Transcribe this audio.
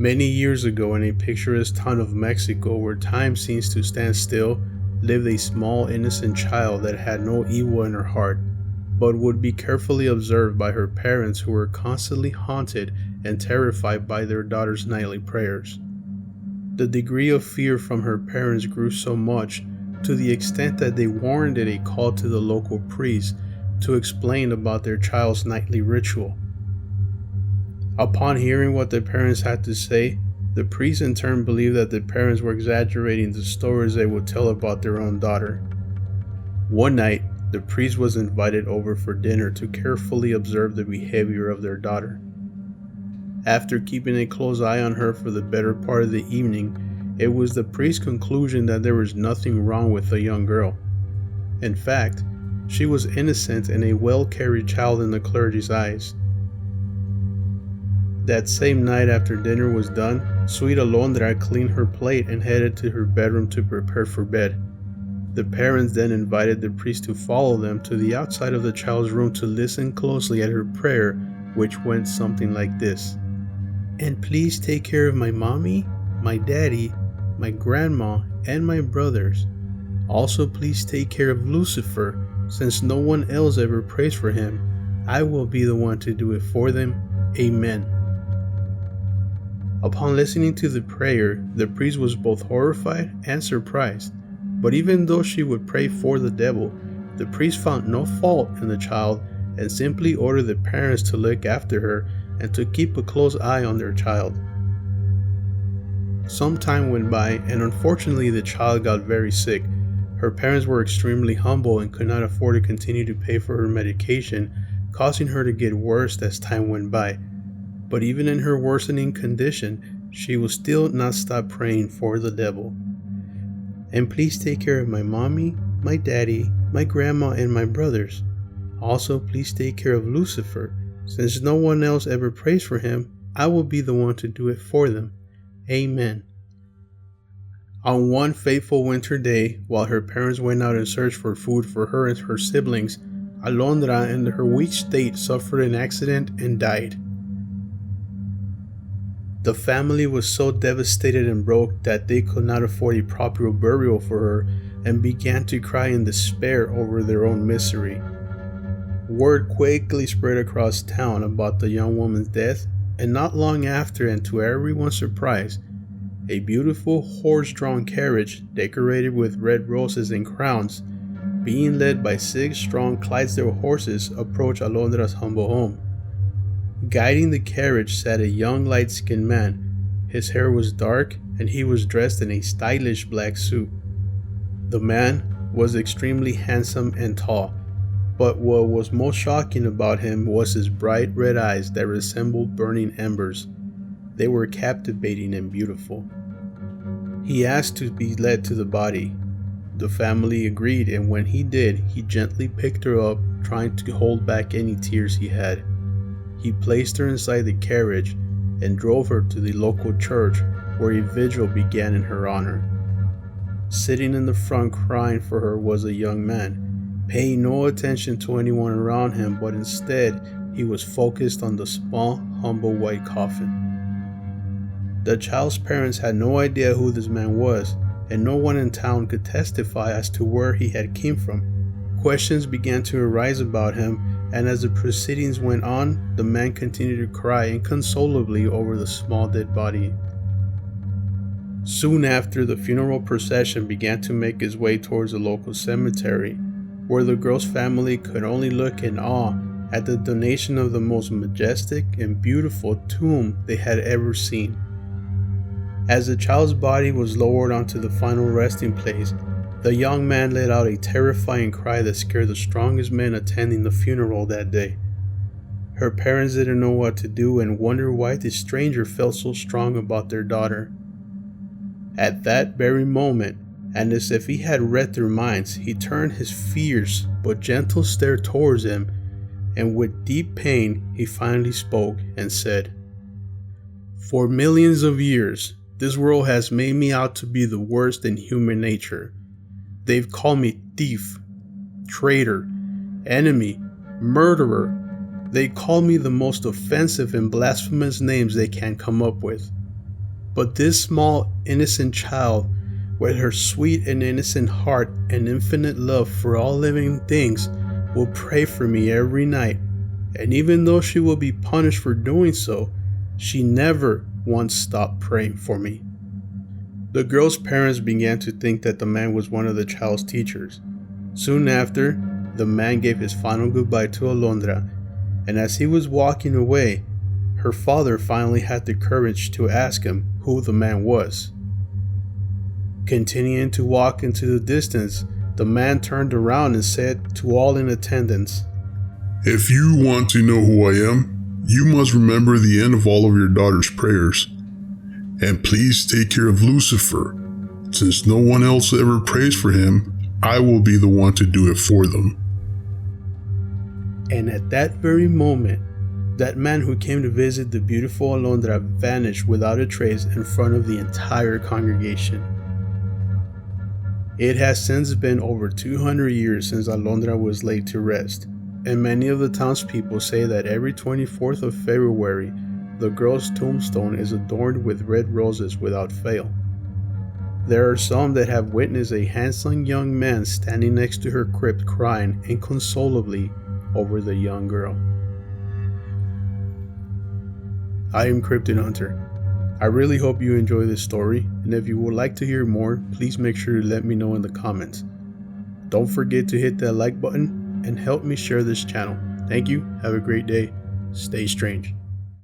Many years ago, in a picturesque town of Mexico where time seems to stand still, lived a small innocent child that had no evil in her heart, but would be carefully observed by her parents, who were constantly haunted and terrified by their daughter's nightly prayers. The degree of fear from her parents grew so much, to the extent that they warranted a call to the local priest to explain about their child's nightly ritual. Upon hearing what the parents had to say, the priest in turn believed that the parents were exaggerating the stories they would tell about their own daughter. One night, the priest was invited over for dinner to carefully observe the behavior of their daughter. After keeping a close eye on her for the better part of the evening, it was the priest's conclusion that there was nothing wrong with the young girl. In fact, she was innocent and a well-carried child in the clergy's eyes. That same night, after dinner was done, sweet Alondra cleaned her plate and headed to her bedroom to prepare for bed. The parents then invited the priest to follow them to the outside of the child's room to listen closely at her prayer, which went something like this: "And please take care of my mommy, my daddy, my grandma, and my brothers. Also please take care of Lucifer, since no one else ever prays for him. I will be the one to do it for them. Amen." Upon listening to the prayer, the priest was both horrified and surprised. But even though she would pray for the devil, the priest found no fault in the child and simply ordered the parents to look after her and to keep a close eye on their child. Some time went by, and unfortunately the child got very sick. Her parents were extremely humble and could not afford to continue to pay for her medication, causing her to get worse as time went by. But even in her worsening condition, she will still not stop praying for the devil. "And please take care of my mommy, my daddy, my grandma, and my brothers. Also please take care of Lucifer. Since no one else ever prays for him, I will be the one to do it for them. Amen." On one fateful winter day, while her parents went out in search for food for her and her siblings, Alondra, in her weak state, suffered an accident and died. The family was so devastated and broke that they could not afford a proper burial for her and began to cry in despair over their own misery. Word quickly spread across town about the young woman's death, and not long after, and to everyone's surprise, a beautiful horse-drawn carriage decorated with red roses and crowns, being led by 6 strong Clydesdale horses, approached Alondra's humble home. Guiding the carriage sat a young light-skinned man. His hair was dark and he was dressed in a stylish black suit. The man was extremely handsome and tall, but what was most shocking about him was his bright red eyes that resembled burning embers. They were captivating and beautiful. He asked to be led to the body. The family agreed, and when he did, he gently picked her up, trying to hold back any tears he had. He placed her inside the carriage and drove her to the local church, where a vigil began in her honor. Sitting in the front crying for her was a young man, paying no attention to anyone around him, but instead he was focused on the small, humble white coffin. The child's parents had no idea who this man was, and no one in town could testify as to where he had came from. Questions began to arise about him, and as the proceedings went on, the man continued to cry inconsolably over the small dead body. Soon after, the funeral procession began to make its way towards the local cemetery, where the girl's family could only look in awe at the donation of the most majestic and beautiful tomb they had ever seen. As the child's body was lowered onto the final resting place, the young man let out a terrifying cry that scared the strongest men attending the funeral that day. Her parents didn't know what to do and wondered why this stranger felt so strong about their daughter. At that very moment, and as if he had read their minds, he turned his fierce but gentle stare towards them, and with deep pain he finally spoke and said, "For millions of years, this world has made me out to be the worst in human nature. They've called me thief, traitor, enemy, murderer. They call me the most offensive and blasphemous names they can come up with. But this small, innocent child, with her sweet and innocent heart and infinite love for all living things, will pray for me every night. And even though she will be punished for doing so, she never once stopped praying for me. The girl's parents began to think that the man was one of the child's teachers. Soon after, the man gave his final goodbye to Alondra, and as he was walking away, her father finally had the courage to ask him who the man was. Continuing to walk into the distance, the man turned around and said to all in attendance, "If you want to know who I am, you must remember the end of all of your daughter's prayers. And please take care of Lucifer. Since no one else ever prays for him, I will be the one to do it for them." And at that very moment, that man who came to visit the beautiful Alondra vanished without a trace in front of the entire congregation. It has since been over 200 years since Alondra was laid to rest, and many of the townspeople say that every 24th of February, the girl's tombstone is adorned with red roses without fail. There are some that have witnessed a handsome young man standing next to her crypt crying inconsolably over the young girl. I am Cryptid Hunter. I really hope you enjoy this story, and if you would like to hear more, please make sure to let me know in the comments. Don't forget to hit that like button and help me share this channel. Thank you, have a great day, stay strange.